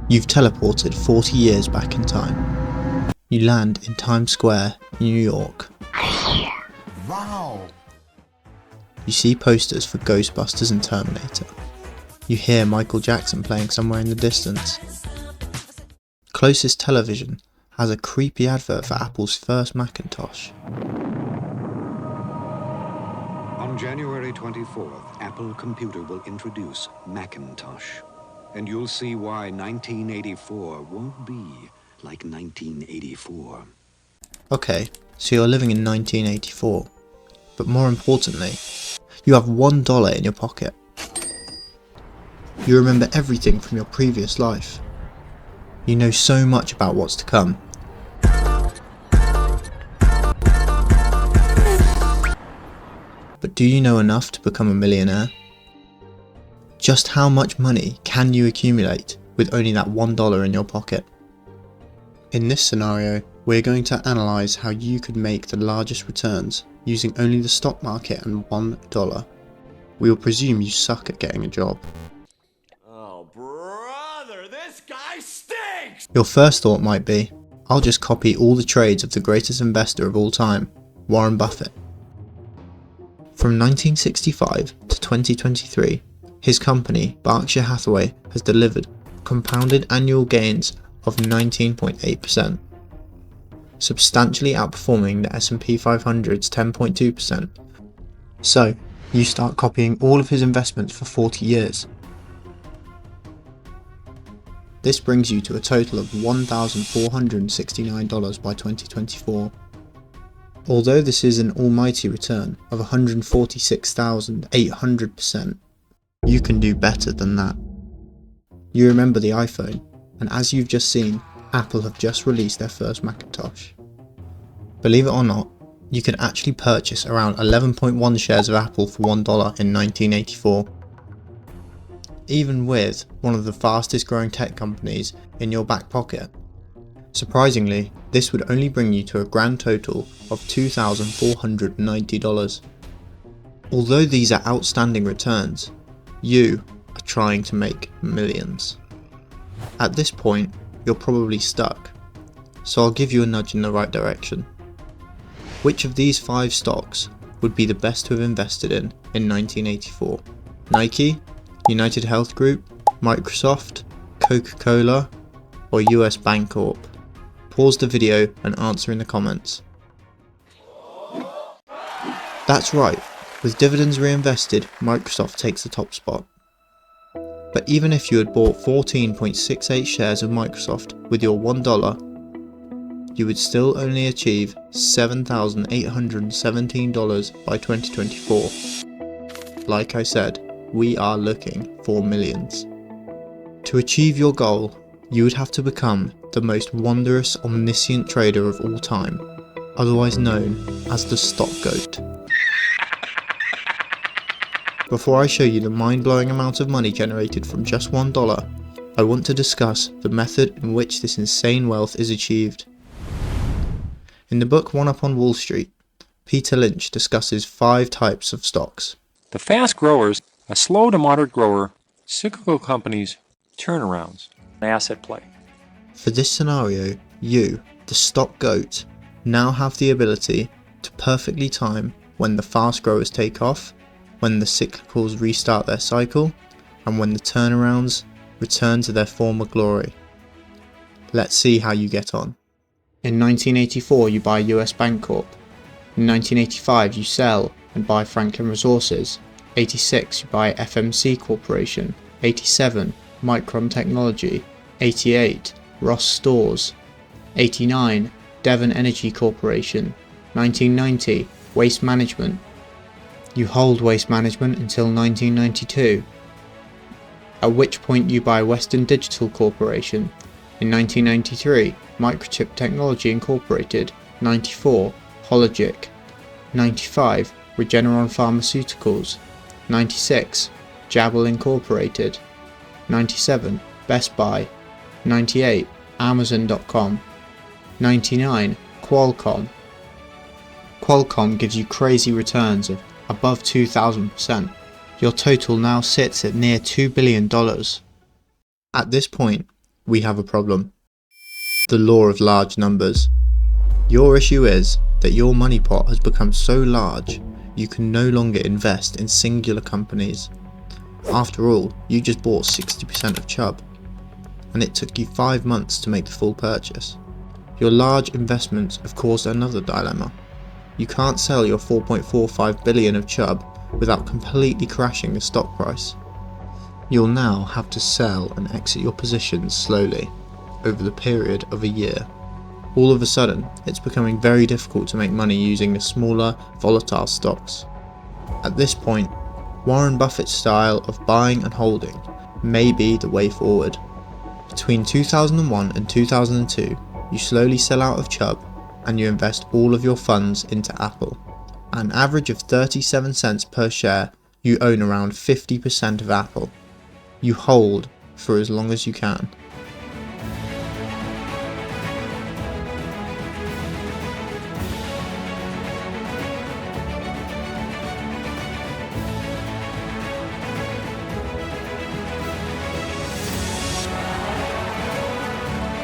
You've teleported 40 years back in time. You land in Times Square, New York. Wow! You see posters for Ghostbusters and Terminator. You hear Michael Jackson playing somewhere in the distance. Closest television has a creepy advert for Apple's first Macintosh. On January 24th, Apple Computer will introduce Macintosh. And you'll see why 1984 won't be like 1984. Okay, so you're living in 1984. But more importantly, you have $1 in your pocket. You remember everything from your previous life. You know so much about what's to come. But do you know enough to become a millionaire? Just how much money can you accumulate with only that $1 in your pocket? In this scenario, we're going to analyse how you could make the largest returns using only the stock market and $1. We will presume you suck at getting a job. Oh, brother, this guy stinks! Your first thought might be, I'll just copy all the trades of the greatest investor of all time, Warren Buffett. From 1965 to 2023, his company, Berkshire Hathaway, has delivered compounded annual gains of 19.8%, substantially outperforming the S&P 500's 10.2%. So, you start copying all of his investments for 40 years. This brings you to a total of $1,469 by 2024. Although this is an almighty return of 146,800%, you can do better than that. You remember the iPhone, and as you've just seen, Apple have just released their first Macintosh. Believe it or not, you could actually purchase around 11.1 shares of Apple for $1 in 1984. Even with one of the fastest growing tech companies in your back pocket. Surprisingly, this would only bring you to a grand total of $2,490. Although these are outstanding returns, you are trying to make millions. At this point, you're probably stuck, so I'll give you a nudge in the right direction. Which of these 5 stocks would be the best to have invested in 1984? Nike, United Health Group, Microsoft, Coca-Cola, or US Bancorp? Pause the video and answer in the comments. That's right, with dividends reinvested, Microsoft takes the top spot. But even if you had bought 14.68 shares of Microsoft with your $1, you would still only achieve $7,817 by 2024. Like I said, we are looking for millions. To achieve your goal, you would have to become the most wondrous, omniscient trader of all time, otherwise known as the stock goat. Before I show you the mind-blowing amount of money generated from just $1, I want to discuss the method in which this insane wealth is achieved. In the book One Up on Wall Street, Peter Lynch discusses 5 types of stocks. The fast growers, a slow to moderate grower, cyclical companies, turnarounds, asset play. For this scenario, you, the stock goat, now have the ability to perfectly time when the fast growers take off, when the cyclicals restart their cycle, and when the turnarounds return to their former glory. Let's see how you get on. In 1984 you buy US Bancorp. In 1985 you sell and buy Franklin Resources. 86 you buy FMC Corporation. 87 Micron Technology. 88 Ross Stores. 89 Devon Energy Corporation. 1990 Waste Management. You hold Waste Management until 1992, at which point you buy Western Digital Corporation. In 1993, Microchip Technology Incorporated. 94, Hologic. 95, Regeneron Pharmaceuticals. 96, Jabil Incorporated. 97, Best Buy. 98, Amazon.com. 99, Qualcomm. Qualcomm gives you crazy returns of above 2,000%. Your total now sits at near $2 billion. At this point, we have a problem. The law of large numbers. Your issue is that your money pot has become so large you can no longer invest in singular companies. After all, you just bought 60% of Chubb, and it took you 5 months to make the full purchase. Your large investments have caused another dilemma. You can't sell your 4.45 billion of Chubb without completely crashing the stock price. You'll now have to sell and exit your positions slowly, over the period of a year. All of a sudden, it's becoming very difficult to make money using the smaller, volatile stocks. At this point, Warren Buffett's style of buying and holding may be the way forward. Between 2001 and 2002, you slowly sell out of Chubb and you invest all of your funds into Apple. At an average of 37 cents per share, you own around 50% of Apple. You hold for as long as you can.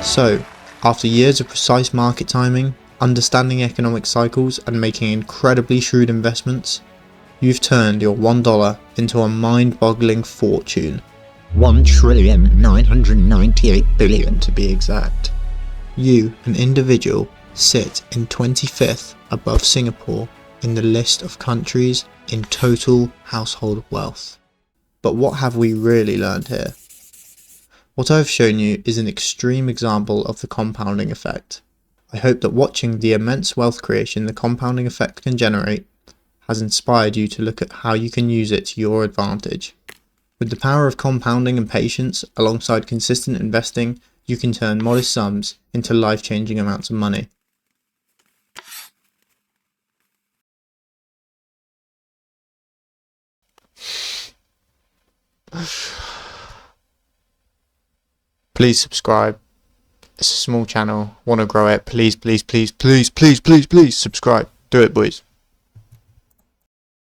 So, after years of precise market timing, understanding economic cycles and making incredibly shrewd investments, you've turned your $1 into a mind-boggling fortune. 1,998,000,000,000 to be exact. You, an individual, sit in 25th above Singapore in the list of countries in total household wealth. But what have we really learned here? What I've shown you is an extreme example of the compounding effect. I hope that watching the immense wealth creation the compounding effect can generate has inspired you to look at how you can use it to your advantage. With the power of compounding and patience, alongside consistent investing, you can turn modest sums into life-changing amounts of money. Please subscribe. It's a small channel, want to grow it. Please, please, please, please, please, please, please subscribe. Do it, boys.